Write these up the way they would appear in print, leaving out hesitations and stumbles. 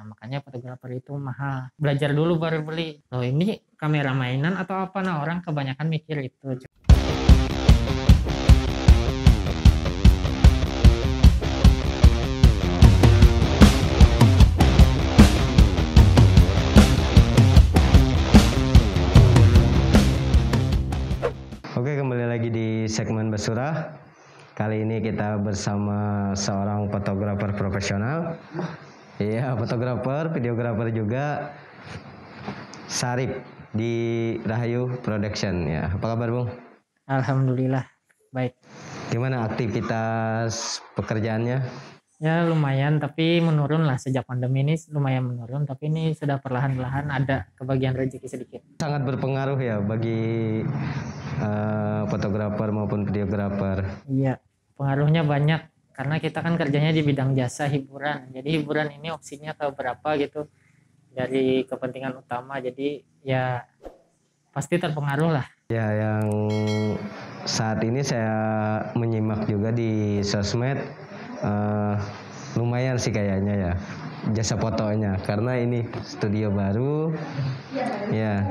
Nah, makanya fotografer itu mahal. Belajar dulu baru beli. Loh, ini kamera mainan atau apa? Nah, orang kebanyakan mikir itu. Oke, kembali lagi di segmen Basura. Kali ini kita bersama seorang fotografer profesional. Iya, fotografer, videografer juga. Sarip di Rahayu Production ya. Apa kabar, Bung? Alhamdulillah, baik. Gimana aktivitas pekerjaannya? Ya lumayan, tapi menurun lah sejak pandemi ini, lumayan menurun. Tapi ini sudah perlahan-lahan ada kebagian rezeki sedikit. Sangat berpengaruh ya bagi fotografer maupun videografer. Iya, pengaruhnya banyak karena kita kan kerjanya di bidang jasa hiburan. Jadi hiburan ini opsinya ke berapa gitu dari kepentingan utama. Jadi ya pasti terpengaruh lah. Ya, yang saat ini saya menyimak juga di sosmed, lumayan sih kayaknya ya jasa fotonya, karena ini studio baru ya,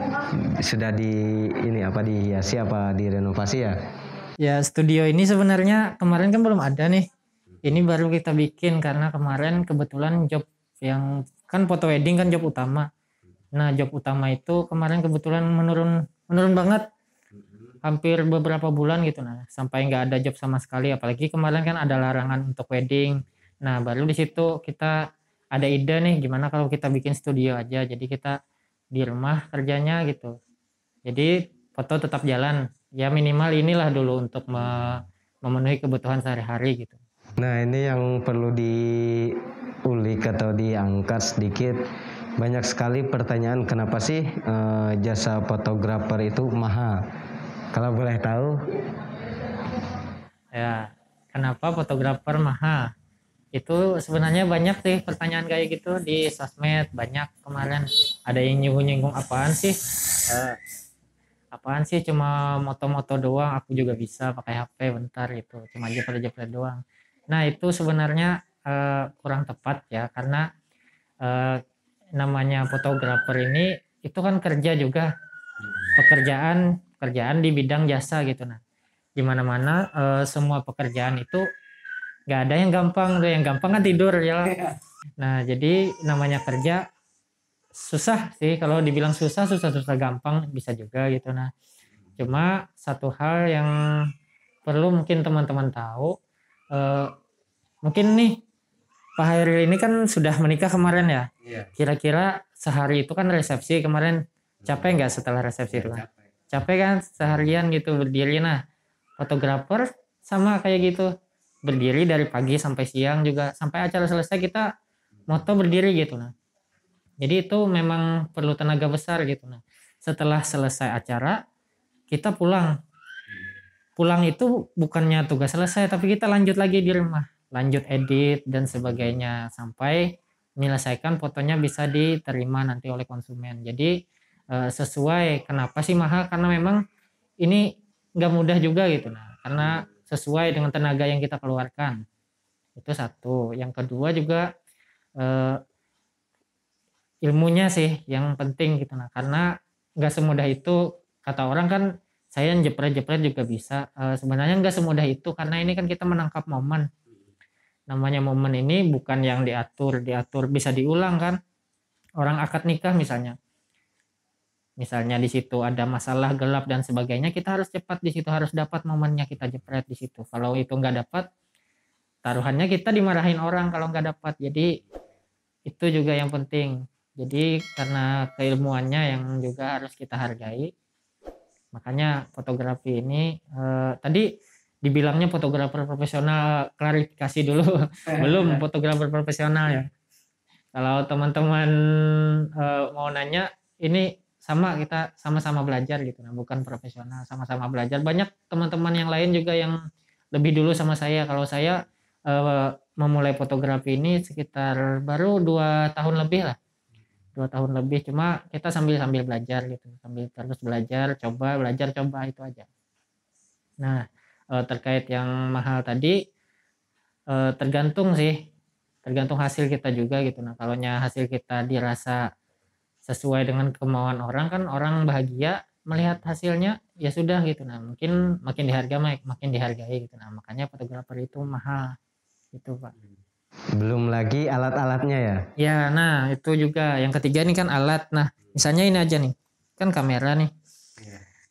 sudah dihiasi apa direnovasi ya. Ya studio ini sebenarnya kemarin kan belum ada nih. Ini baru kita bikin karena kemarin kebetulan job yang kan foto wedding kan job utama. Nah job utama itu kemarin kebetulan menurun banget, hampir beberapa bulan gitu, nah sampai nggak ada job sama sekali. Apalagi kemarin kan ada larangan untuk wedding. Nah baru di situ kita ada ide nih gimana kalau kita bikin studio aja, jadi kita di rumah kerjanya gitu, jadi foto tetap jalan ya, minimal inilah dulu untuk memenuhi kebutuhan sehari-hari gitu. Nah, ini yang perlu diulik atau diangkat sedikit. Banyak sekali pertanyaan, kenapa sih jasa fotografer itu mahal? Kalau boleh tahu? Ya kenapa fotografer mahal? Itu sebenarnya banyak sih pertanyaan kayak gitu di sosmed, banyak. Kemarin ada yang nyinggung-nyinggung apaan sih cuma moto-moto doang, aku juga bisa pakai HP bentar gitu, cuma jepret-jepret doang. Nah itu sebenarnya kurang tepat ya, karena namanya fotografer ini itu kan kerja juga, pekerjaan di bidang jasa gitu. Nah dimana-mana semua pekerjaan itu nggak ada yang gampang tuh, yang gampang kan tidur ya. Nah jadi namanya kerja susah sih, kalau dibilang susah gampang bisa juga gitu. Nah cuma satu hal yang perlu mungkin teman-teman tahu, mungkin nih Pak Hairil ini kan sudah menikah kemarin ya. Kira-kira sehari itu kan resepsi kemarin, capek nggak setelah resepsi itu kan? Capek kan seharian gitu berdiri. Nah fotografer sama kayak gitu, berdiri dari pagi sampai siang juga, sampai acara selesai kita moto berdiri gitu. Nah jadi itu memang perlu tenaga besar gitu. Nah setelah selesai acara kita pulang itu bukannya tugas selesai, tapi kita lanjut lagi di rumah, lanjut edit dan sebagainya sampai menyelesaikan fotonya bisa diterima nanti oleh konsumen. Jadi sesuai. Kenapa sih mahal? Karena memang ini nggak mudah juga gitu. Nah karena sesuai dengan tenaga yang kita keluarkan, itu satu. Yang kedua juga ilmunya sih yang penting gitu. Nah karena nggak semudah itu, kata orang kan saya yang jepret-jepret juga bisa. Sebenarnya nggak semudah itu, karena ini kan kita menangkap momen. Namanya momen ini bukan yang diatur bisa diulang kan. Orang akad nikah misalnya di situ ada masalah gelap dan sebagainya, kita harus cepat di situ, harus dapat momennya, kita jepret di situ. Kalau itu nggak dapat, taruhannya kita dimarahin orang kalau nggak dapat. Jadi itu juga yang penting. Jadi karena keilmuannya yang juga harus kita hargai, makanya fotografi ini tadi dibilangnya fotografer profesional, klarifikasi dulu. Belum fotografer profesional ya. Kalau teman-teman mau nanya, ini kita sama-sama belajar gitu. Nah bukan profesional, sama-sama belajar. Banyak teman-teman yang lain juga yang lebih dulu sama saya. Kalau saya memulai fotografi ini sekitar baru 2 tahun lebih lah, 2 tahun lebih. Cuma kita sambil belajar gitu, sambil terus belajar, coba itu aja. Nah terkait yang mahal tadi, tergantung sih tergantung hasil kita juga gitu. Nah kalau hasil kita dirasa sesuai dengan kemauan orang kan, orang bahagia melihat hasilnya, ya sudah gitu. Nah mungkin makin makin dihargai gitu. Nah makanya fotografer itu mahal gitu Pak. Belum lagi alat-alatnya ya. Ya, nah itu juga yang ketiga nih kan alat. Nah misalnya ini aja nih, kan kamera nih.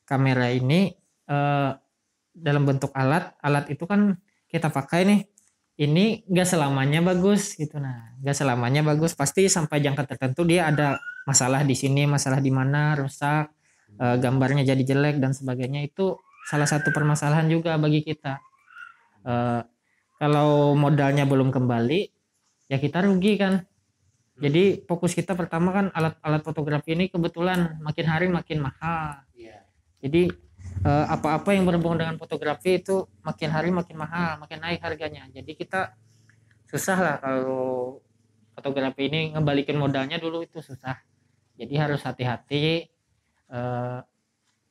Kamera ini dalam bentuk alat itu kan kita pakai nih. Ini gak selamanya bagus gitu. Nah, gak selamanya bagus. Pasti sampai jangka tertentu dia ada masalah di sini, masalah di mana, rusak, gambarnya jadi jelek dan sebagainya. Itu salah satu permasalahan juga bagi kita. Kalau modalnya belum kembali, ya kita rugi kan. Jadi fokus kita pertama kan alat-alat fotografi ini kebetulan makin hari makin mahal. Jadi apa-apa yang berhubungan dengan fotografi itu makin hari makin mahal, makin naik harganya. Jadi kita susah lah kalau fotografi ini ngembalikin modalnya dulu itu susah. Jadi harus hati-hati,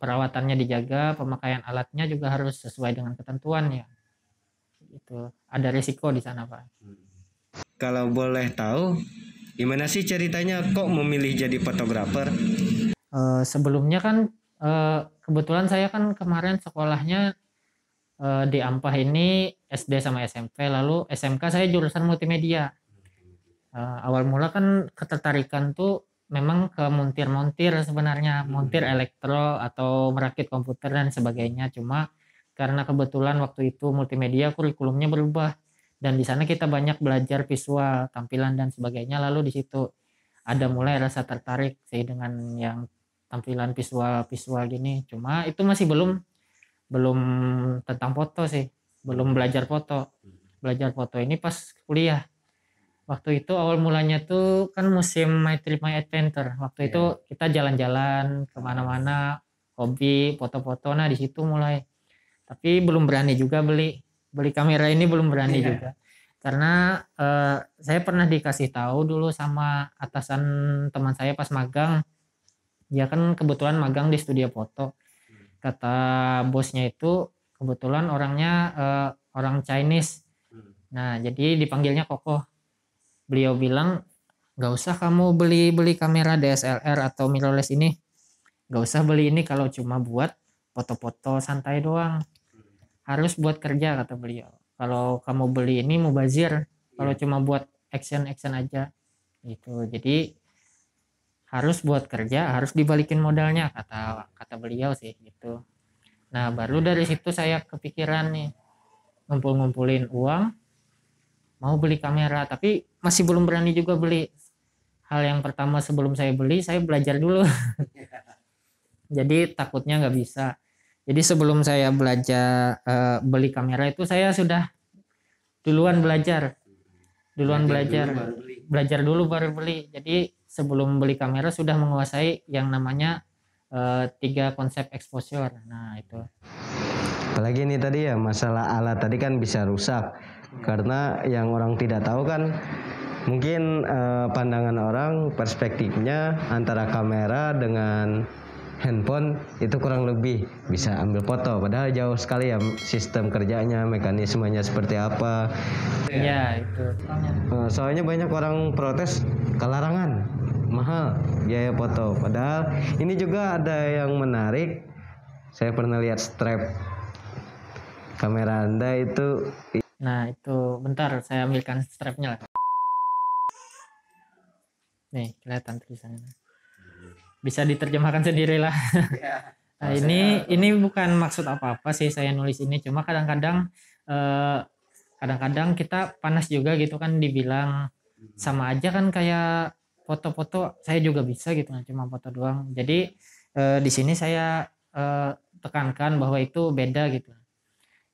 perawatannya dijaga, pemakaian alatnya juga harus sesuai dengan ketentuan ya. Itu ada risiko di sana Pak. Kalau boleh tahu, gimana sih ceritanya kok memilih jadi fotografer? Sebelumnya kan kebetulan saya kan kemarin sekolahnya di Ampah ini SD sama SMP, lalu SMK saya jurusan multimedia. Awal mula kan ketertarikan tuh memang ke montir-montir sebenarnya, montir elektro atau merakit komputer dan sebagainya. Cuma karena kebetulan waktu itu multimedia kurikulumnya berubah dan di sana kita banyak belajar visual, tampilan dan sebagainya. Lalu di situ ada mulai rasa tertarik sih dengan yang tampilan visual gini. Cuma itu masih belum tentang foto sih, belum belajar foto. Belajar foto ini pas kuliah. Waktu itu awal mulanya tuh kan musim My Trip My Adventure. Waktu itu kita jalan-jalan kemana-mana, hobi foto-foto. Nah di situ mulai. Tapi belum berani juga beli kamera ini, belum berani juga. Karena saya pernah dikasih tahu dulu sama atasan teman saya pas magang. Dia kan kebetulan magang di studio foto. Kata bosnya itu kebetulan orangnya orang Chinese. Nah jadi dipanggilnya Koko. Beliau bilang gak usah kamu beli kamera DSLR atau mirrorless ini, gak usah beli ini kalau cuma buat foto-foto santai doang, harus buat kerja kata beliau. Kalau kamu beli ini mubazir, kalau cuma buat action aja gitu. Jadi harus buat kerja, harus dibalikin modalnya kata beliau sih gitu. Nah baru dari situ saya kepikiran nih, ngumpulin uang mau beli kamera, tapi masih belum berani juga beli. Hal yang pertama sebelum saya beli, saya belajar dulu. Jadi takutnya nggak bisa. Jadi sebelum saya belajar beli kamera itu saya sudah duluan belajar dulu baru beli. Jadi sebelum beli kamera sudah menguasai yang namanya 3 konsep exposure. Nah itu. Apalagi ini tadi ya masalah alat tadi kan bisa rusak. Karena yang orang tidak tahu kan mungkin pandangan orang perspektifnya antara kamera dengan handphone itu kurang lebih bisa ambil foto, padahal jauh sekali ya sistem kerjanya, mekanismenya seperti apa. Ya itu. Soalnya banyak orang protes kelarangan mahal biaya foto, padahal ini juga ada yang menarik. Saya pernah lihat strap kamera Anda itu. Nah itu bentar saya ambilkan strapnya lah. Nih kelihatan tulisannya. Bisa diterjemahkan sendiri lah. Nah ini bukan maksud apa-apa sih saya nulis ini. Cuma kadang-kadang kita panas juga gitu kan, dibilang sama aja kan kayak foto-foto saya juga bisa gitu, nah cuma foto doang. Jadi di sini saya tekankan bahwa itu beda gitu.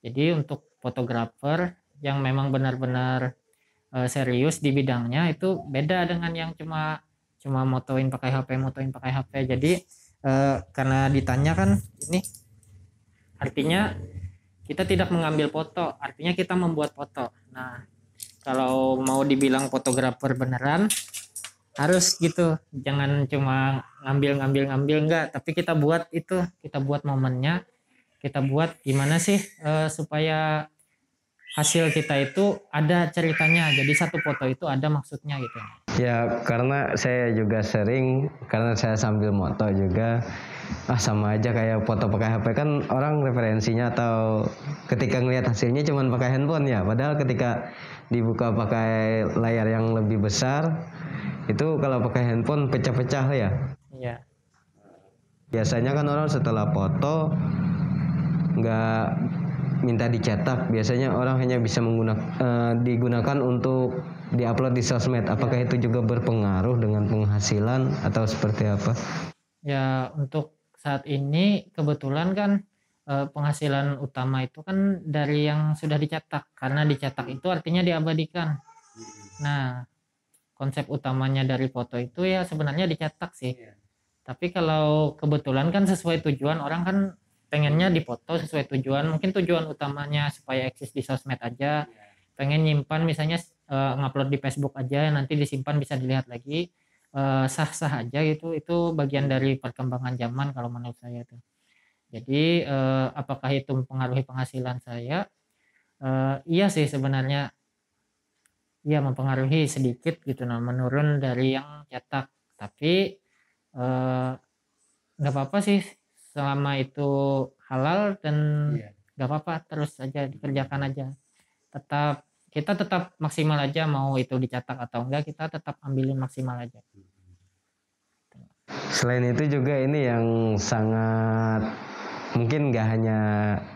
Jadi untuk fotografer yang memang benar-benar serius di bidangnya itu beda dengan yang cuma motoin pakai HP. Jadi karena ditanya kan ini artinya kita tidak mengambil foto, artinya kita membuat foto. Nah kalau mau dibilang fotografer beneran harus gitu, jangan cuma ngambil enggak, tapi kita buat momennya, kita buat gimana sih supaya hasil kita itu ada ceritanya. Jadi satu foto itu ada maksudnya gitu. Ya karena saya juga sering, karena saya sambil moto juga, sama aja kayak foto pakai HP kan orang referensinya atau ketika ngelihat hasilnya cuman pakai handphone ya, padahal ketika dibuka pakai layar yang lebih besar itu kalau pakai handphone pecah-pecah ya. Iya. Biasanya kan orang setelah foto nggak minta dicetak, biasanya orang hanya bisa digunakan untuk diupload di sosmed. Apakah itu juga berpengaruh dengan penghasilan atau seperti apa? Ya untuk saat ini kebetulan kan penghasilan utama itu kan dari yang sudah dicetak, karena dicetak itu artinya diabadikan. Nah, konsep utamanya dari foto itu ya sebenarnya dicetak sih. Tapi kalau kebetulan kan sesuai tujuan, orang kan pengennya dipoto sesuai tujuan. Mungkin tujuan utamanya supaya eksis di sosmed aja. Pengen nyimpan misalnya ngupload di Facebook aja, nanti disimpan bisa dilihat lagi. Sah-sah aja gitu. Itu bagian dari perkembangan zaman kalau menurut saya tuh. Jadi apakah itu mempengaruhi penghasilan saya? Iya sih sebenarnya. Iya mempengaruhi sedikit gitu, nah menurun dari yang cetak. Tapi nggak apa-apa sih selama itu halal dan nggak apa-apa, terus aja dikerjakan aja. Kita tetap maksimal aja, mau itu dicetak atau enggak kita tetap ambilin maksimal aja. Selain itu juga ini yang sangat mungkin nggak hanya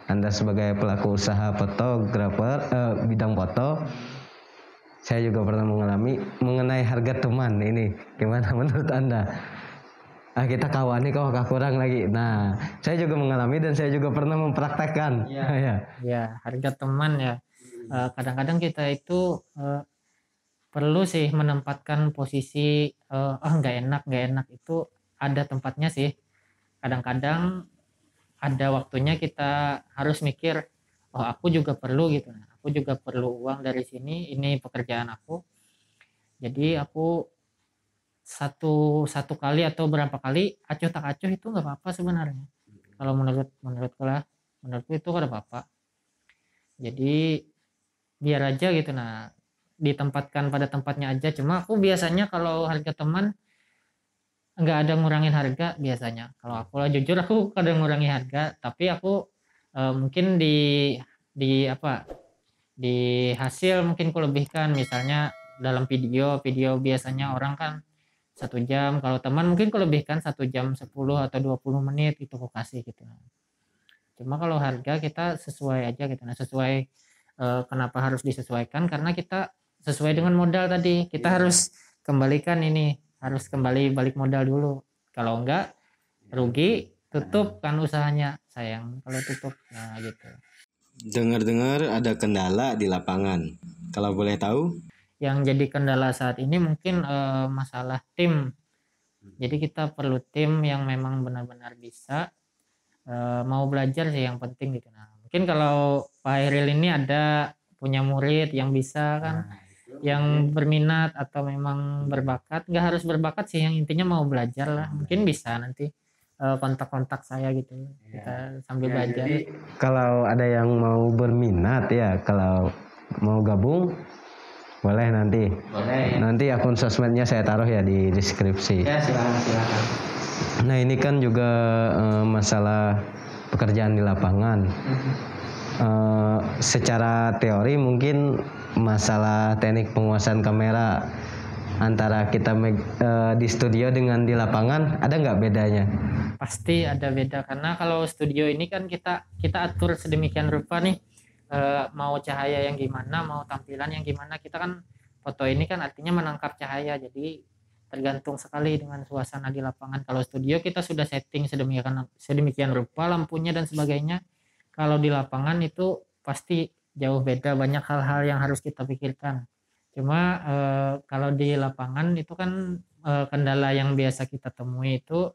Anda sebagai pelaku usaha fotografer bidang foto, saya juga pernah mengalami mengenai harga teman ini. Gimana menurut Anda? Kita kawan nih kok kurang lagi. Nah, saya juga mengalami dan saya juga pernah mempraktekkan. Ya, harga teman ya. Kadang-kadang kita itu perlu sih menempatkan posisi nggak enak itu ada tempatnya sih. Kadang-kadang ada waktunya kita harus mikir, oh aku juga perlu gitu. Aku juga perlu uang dari sini. Ini pekerjaan aku. Jadi aku satu kali atau berapa kali acuh tak acuh itu nggak apa-apa sebenarnya. Kalau menurutku itu nggak apa-apa. Jadi biar aja gitu, nah ditempatkan pada tempatnya aja. Cuma aku biasanya kalau harga teman nggak ada ngurangin harga biasanya. Kalau aku lah jujur aku kadang ngurangi harga, tapi aku mungkin di apa di hasil mungkin ku lebihkan. Misalnya dalam video biasanya orang kan 1 jam, kalau teman mungkin ku lebihkan 1 jam 10 atau 20 menit itu ku kasih gitu. Cuma kalau harga kita sesuai aja gitu. Nah sesuai kenapa harus disesuaikan, karena kita sesuai dengan modal tadi, kita harus kembalikan ini, harus kembali balik modal dulu. Kalau enggak rugi, tutup kan usahanya, sayang kalau tutup. Nah gitu. Dengar-dengar ada kendala di lapangan. Kalau boleh tahu? Yang jadi kendala saat ini mungkin masalah tim. Jadi kita perlu tim yang memang benar-benar bisa mau belajar sih yang penting gitu. Nah mungkin kalau Pak Hairil ini ada punya murid yang bisa kan, yang berminat atau memang berbakat, nggak harus berbakat sih, yang intinya mau belajar lah, mungkin bisa nanti kontak-kontak saya gitu, kita sambil belajar. Jadi kalau ada yang mau berminat ya, kalau mau gabung boleh nanti. Boleh. Nanti akun sosmednya saya taruh ya di deskripsi. Ya silakan. Nah ini kan juga masalah pekerjaan di lapangan. Secara teori mungkin masalah teknik penguasaan kamera antara kita di studio dengan di lapangan ada nggak bedanya? Pasti ada beda, karena kalau studio ini kan kita atur sedemikian rupa nih, mau cahaya yang gimana, mau tampilan yang gimana. Kita kan foto ini kan artinya menangkap cahaya, jadi tergantung sekali dengan suasana di lapangan. Kalau studio kita sudah setting sedemikian rupa lampunya dan sebagainya. Kalau di lapangan itu pasti jauh beda, banyak hal-hal yang harus kita pikirkan. Cuma kalau di lapangan itu kan kendala yang biasa kita temui itu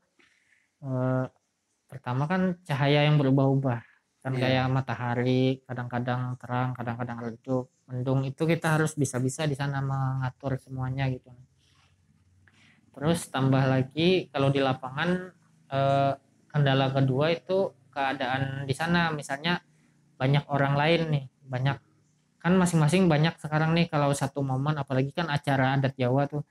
pertama kan cahaya yang berubah-ubah kan, kayak matahari kadang-kadang terang, kadang-kadang redup, mendung, itu kita harus bisa-bisa di sana mengatur semuanya gitu. Terus tambah lagi kalau di lapangan kendala kedua itu keadaan di sana, misalnya banyak orang lain nih, banyak kan masing-masing banyak sekarang nih kalau satu momen, apalagi kan acara adat Jawa tuh.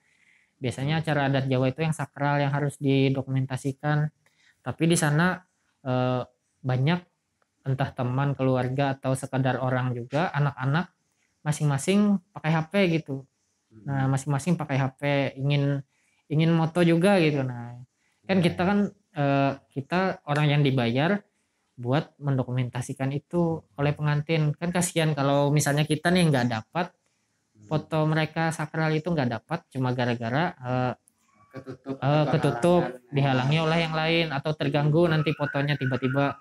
Biasanya acara adat Jawa itu yang sakral yang harus didokumentasikan. Tapi di sana banyak entah teman, keluarga atau sekedar orang juga anak-anak masing-masing pakai HP gitu. Nah, masing-masing pakai HP ingin ingin moto juga gitu. Nah, kan kita orang yang dibayar buat mendokumentasikan itu oleh pengantin. Kan kasihan kalau misalnya kita nih nggak dapat foto mereka sakral itu nggak dapat cuma gara-gara ketutup dihalangi oleh yang lain atau terganggu nanti fotonya tiba-tiba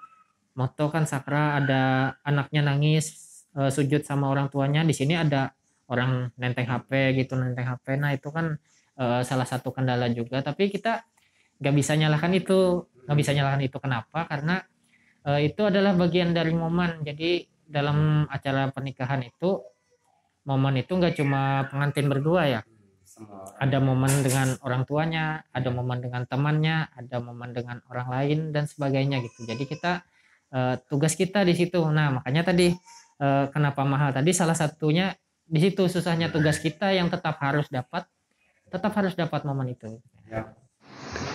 moto kan sakral ada anaknya nangis sujud sama orang tuanya, di sini ada orang nenteng HP gitu, nenteng HP. Nah itu kan salah satu kendala juga, tapi kita nggak bisa nyalakan itu kenapa, karena itu adalah bagian dari momen. Jadi dalam acara pernikahan itu momen itu nggak cuma pengantin berdua ya, ada momen dengan orang tuanya, ada momen dengan temannya, ada momen dengan orang lain dan sebagainya gitu. Jadi kita tugas kita di situ. Nah makanya tadi kenapa mahal tadi salah satunya di situ, susahnya tugas kita yang tetap harus dapat momen itu.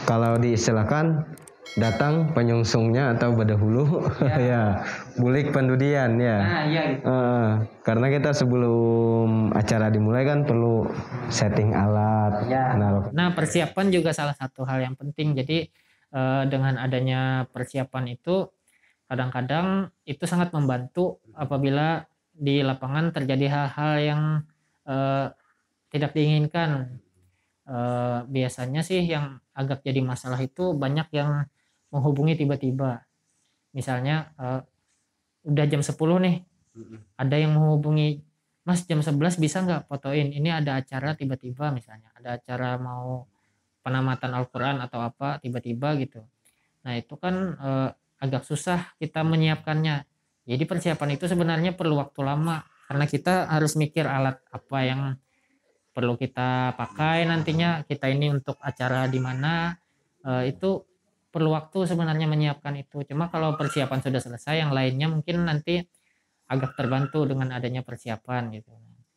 Kalau diistilahkan datang penyungsungnya atau bedahulu ya, bulik pendudian ya. Nah, iya gitu. Karena kita sebelum acara dimulai kan perlu setting alat. Ya. Nah persiapan juga salah satu hal yang penting. Jadi dengan adanya persiapan itu kadang-kadang itu sangat membantu apabila di lapangan terjadi hal-hal yang tidak diinginkan. Biasanya sih yang agak jadi masalah itu banyak yang menghubungi tiba-tiba. Misalnya udah jam 10 nih, ada yang menghubungi, Mas jam 11 bisa nggak fotoin? Ini ada acara tiba-tiba, misalnya ada acara mau penamatan Al-Quran atau apa tiba-tiba gitu. Nah itu kan agak susah kita menyiapkannya. Jadi persiapan itu sebenarnya perlu waktu lama karena kita harus mikir alat apa yang perlu kita pakai nantinya, kita ini untuk acara di mana, itu perlu waktu sebenarnya menyiapkan itu. Cuma kalau persiapan sudah selesai, yang lainnya mungkin nanti agak terbantu dengan adanya persiapan gitu.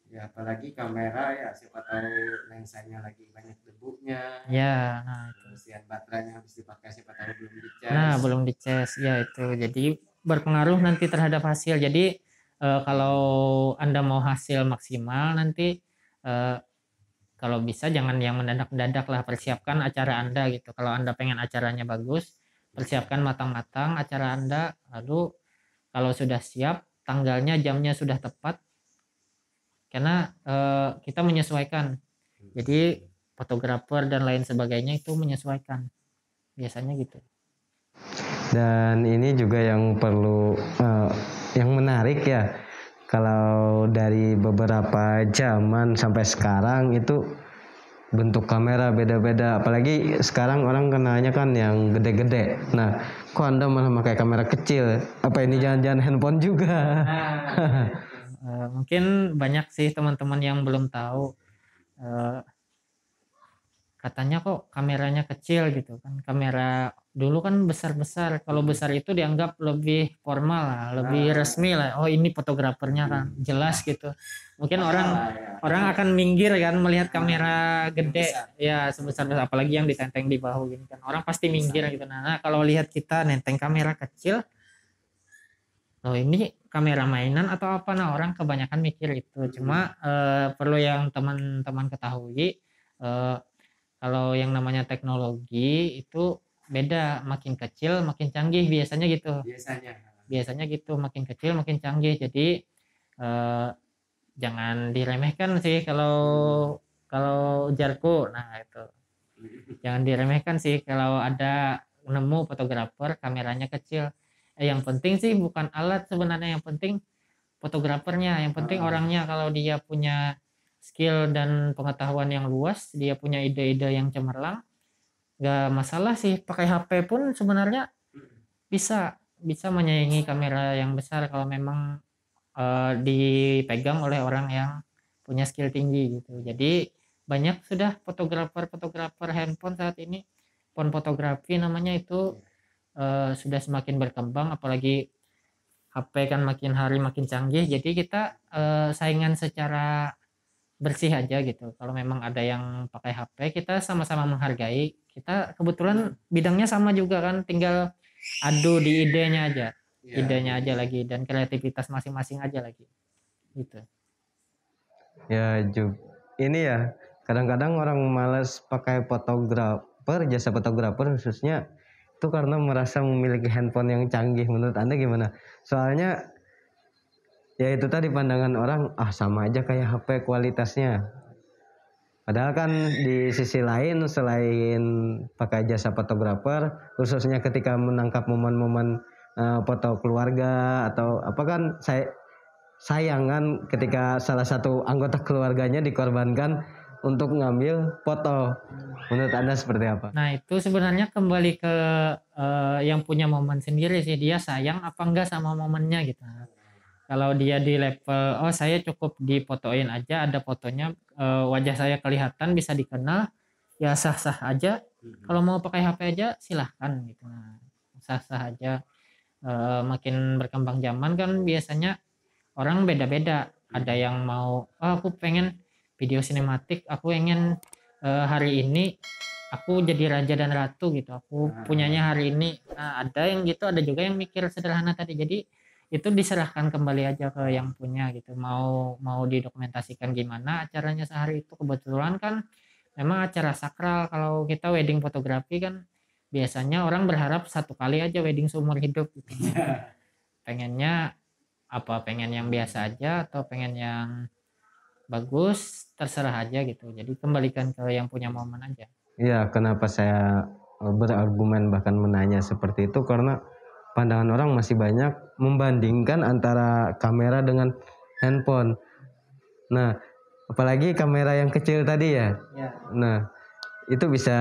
Ya apalagi kamera ya, siapa tahu lensanya lagi banyak debunya. Ya, nah itu. Kemudian baterainya habis dipakai, siapa tahu belum dicas. Nah belum dicas ya itu. Jadi berpengaruh nanti terhadap hasil. Jadi kalau Anda mau hasil maksimal nanti kalau bisa jangan yang mendadak-mendadak lah, persiapkan acara Anda gitu. Kalau Anda pengen acaranya bagus, persiapkan matang-matang acara Anda, lalu kalau sudah siap, tanggalnya, jamnya sudah tepat, karena kita menyesuaikan. Jadi fotografer dan lain sebagainya itu menyesuaikan, biasanya gitu. Dan ini juga yang perlu yang menarik ya, kalau dari beberapa zaman sampai sekarang itu bentuk kamera beda-beda, apalagi sekarang orang kenalnya kan yang gede-gede. Nah, kok Anda malah pakai kamera kecil? Apa ini jangan-jangan handphone juga? Mungkin banyak sih teman-teman yang belum tahu. Katanya kok kameranya kecil gitu kan. Kamera dulu kan besar-besar. Kalau besar itu dianggap lebih formal lah, lebih resmi lah. Oh ini fotografernya kan jelas gitu. Mungkin orang akan minggir kan melihat kamera gede ya, sebesar apalagi yang ditenteng di bahu gini kan. Orang pasti minggir gitu. Nah kalau lihat kita nenteng kamera kecil, oh ini kamera mainan atau apa? Nah orang kebanyakan mikir itu. Cuma perlu yang teman-teman ketahui, kalau yang namanya teknologi itu beda, makin kecil makin canggih biasanya gitu. Biasanya gitu, makin kecil makin canggih. Jadi jangan diremehkan sih kalau ujarku. Nah itu jangan diremehkan sih kalau ada nemu fotografer kameranya kecil. Yang penting sih bukan alat sebenarnya, yang penting fotografernya, yang penting orangnya. Kalau dia punya skill dan pengetahuan yang luas, dia punya ide-ide yang cemerlang, nggak masalah sih pakai HP pun sebenarnya bisa menyaingi kamera yang besar kalau memang dipegang oleh orang yang punya skill tinggi gitu. Jadi banyak sudah fotografer handphone saat ini, phone fotografi namanya itu sudah semakin berkembang, apalagi HP kan makin hari makin canggih, jadi kita saingan secara bersih aja gitu. Kalau memang ada yang pakai HP, kita sama-sama menghargai. Kita kebetulan bidangnya sama juga kan, tinggal adu di idenya aja. Ya, Idenya jadi aja lagi dan kreativitas masing-masing aja lagi. Gitu. Ya ini ya kadang-kadang orang malas pakai fotografer, jasa fotografer khususnya itu karena merasa memiliki handphone yang canggih. Menurut Anda gimana? Soalnya ya itu tadi pandangan orang, sama aja kayak HP kualitasnya. Padahal kan di sisi lain selain pakai jasa fotografer, khususnya ketika menangkap momen-momen foto keluarga atau apa kan sayang kan ketika salah satu anggota keluarganya dikorbankan untuk ngambil foto. Menurut Anda seperti apa? Nah itu sebenarnya kembali ke yang punya momen sendiri sih, dia sayang apa enggak sama momennya gitu. Kalau dia di level saya cukup difotoin aja, ada fotonya, wajah saya kelihatan bisa dikenal, ya sah-sah aja. Kalau mau pakai HP aja silahkan gitu. Nah, sah-sah aja. Makin berkembang zaman kan biasanya orang beda-beda. Ada yang mau aku pengen video sinematik, aku ingin hari ini aku jadi raja dan ratu gitu, aku punyanya hari ini. Nah ada yang gitu, ada juga yang mikir sederhana tadi. Jadi itu diserahkan kembali aja ke yang punya gitu, mau didokumentasikan gimana acaranya sehari itu. Kebetulan kan memang acara sakral, kalau kita wedding fotografi kan biasanya orang berharap satu kali aja wedding seumur hidup gitu. Pengennya apa, pengen yang biasa aja atau pengen yang bagus, terserah aja gitu. Jadi kembalikan ke yang punya momen aja. Iya, kenapa saya berargumen bahkan menanya seperti itu karena pandangan orang masih banyak membandingkan antara kamera dengan handphone. Nah, apalagi kamera yang kecil tadi ya. Nah, itu bisa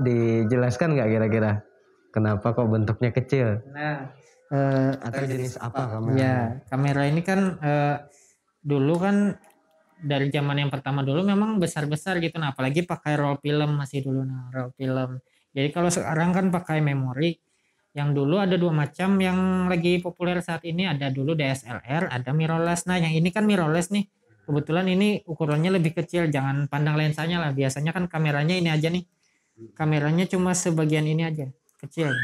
dijelaskan nggak kira-kira kenapa kok bentuknya kecil? Nah, Atau jenis apa kamera? ya kamera ini kan dulu kan dari zaman yang pertama dulu memang besar-besar gitu. Nah, apalagi pakai roll film masih dulu. Nah, roll film. Jadi kalau sekarang kan pakai memori. Yang dulu ada dua macam yang lagi populer saat ini, ada dulu DSLR, ada mirrorless. Nah, yang ini kan mirrorless nih. Kebetulan ini ukurannya lebih kecil, jangan pandang lensanya lah. Biasanya kan kameranya ini aja nih. Kameranya cuma sebagian ini aja, kecil.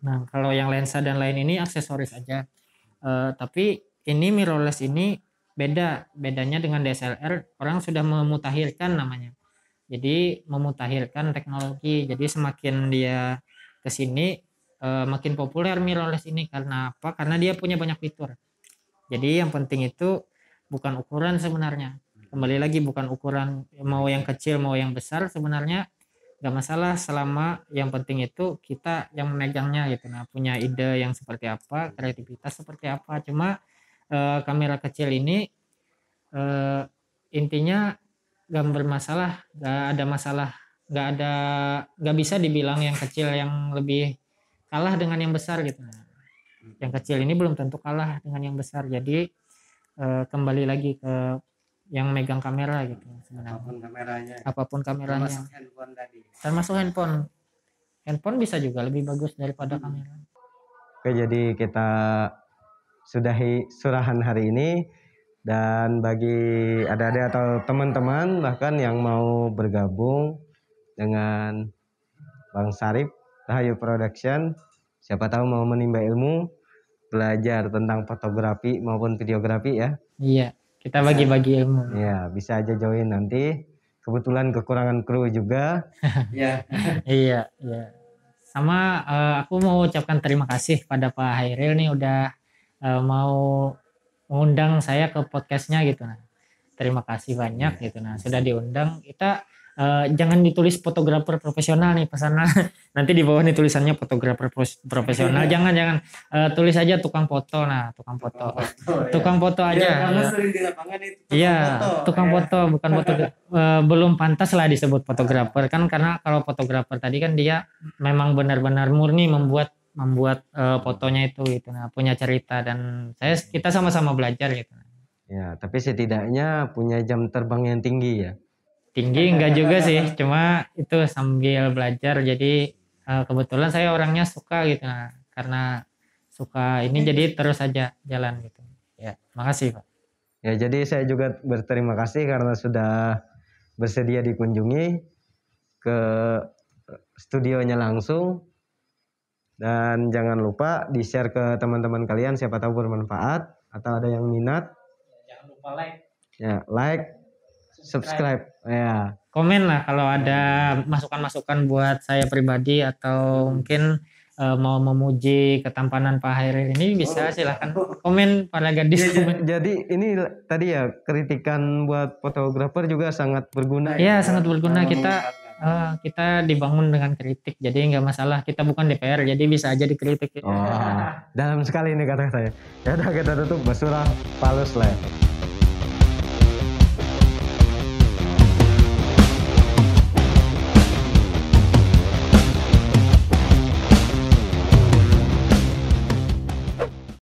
Nah, kalau yang lensa dan lain ini aksesoris aja. Tapi ini mirrorless ini bedanya dengan DSLR, orang sudah memutakhirkan namanya. Jadi memutakhirkan teknologi. Jadi semakin dia ke sini makin populer mirrorless ini. Karena apa? Karena dia punya banyak fitur. Jadi yang penting itu bukan ukuran sebenarnya. Kembali lagi, bukan ukuran, mau yang kecil mau yang besar sebenarnya nggak masalah, selama yang penting itu kita yang memegangnya gitu. Nah, punya ide yang seperti apa, kreativitas seperti apa. Cuma kamera kecil ini intinya nggak bermasalah, nggak bisa dibilang yang kecil yang lebih kalah dengan yang besar gitu. Nah, yang kecil ini belum tentu kalah dengan yang besar. Jadi kembali lagi ke yang megang kamera gitu sebenarnya. Apapun kameranya. Termasuk handphone tadi. Termasuk handphone bisa juga lebih bagus daripada kamera. Oke, jadi kita sudahi surahan hari ini. Dan bagi adik-adik atau teman-teman bahkan yang mau bergabung dengan Bang Sarip Rahayu Production, siapa tahu mau menimba ilmu, belajar tentang fotografi maupun videografi ya. Iya, kita bagi-bagi ilmu. Ya, bisa aja join nanti. Kebetulan kekurangan kru juga. Iya. Iya. Sama aku mau ucapkan terima kasih pada Pak Hairil nih udah mau mengundang saya ke podcastnya gitu. Nah, terima kasih banyak gitu. Nah, sudah diundang. Kita jangan ditulis fotografer profesional nih pesannya. Nanti di bawah nih tulisannya fotografer profesional. Jangan tulis aja tukang foto. Nah, tukang foto aja. Ya, karena sering di lapangan itu tukang foto bukan foto. Belum pantas lah disebut fotografer kan, karena kalau fotografer tadi kan dia memang benar-benar murni membuat fotonya itu gitu. Nah, punya cerita dan kita sama-sama belajar gitu. Ya, tapi setidaknya punya jam terbang yang tinggi ya. Tinggi enggak juga sih, cuma itu sambil belajar. Jadi kebetulan saya orangnya suka gitu. Nah, karena suka ini jadi terus aja jalan gitu. Ya, makasih Pak. Ya, jadi saya juga berterima kasih karena sudah bersedia dikunjungi ke studionya langsung. Dan jangan lupa di-share ke teman-teman kalian, siapa tahu bermanfaat atau ada yang minat. Jangan lupa like. Ya, like, subscribe. Ya. Komen lah kalau ada masukan-masukan buat saya pribadi atau mungkin mau memuji ketampanan Pak Hairil ini bisa silahkan komen para gadis. Jadi ini tadi ya kritikan buat fotografer juga sangat berguna. Iya, sangat berguna. Kita dibangun dengan kritik, jadi nggak masalah. Kita bukan DPR, jadi bisa aja dikritik. Oh, dalam sekali ini kata saya. Ya udah kita tutup Basurah Palus Live.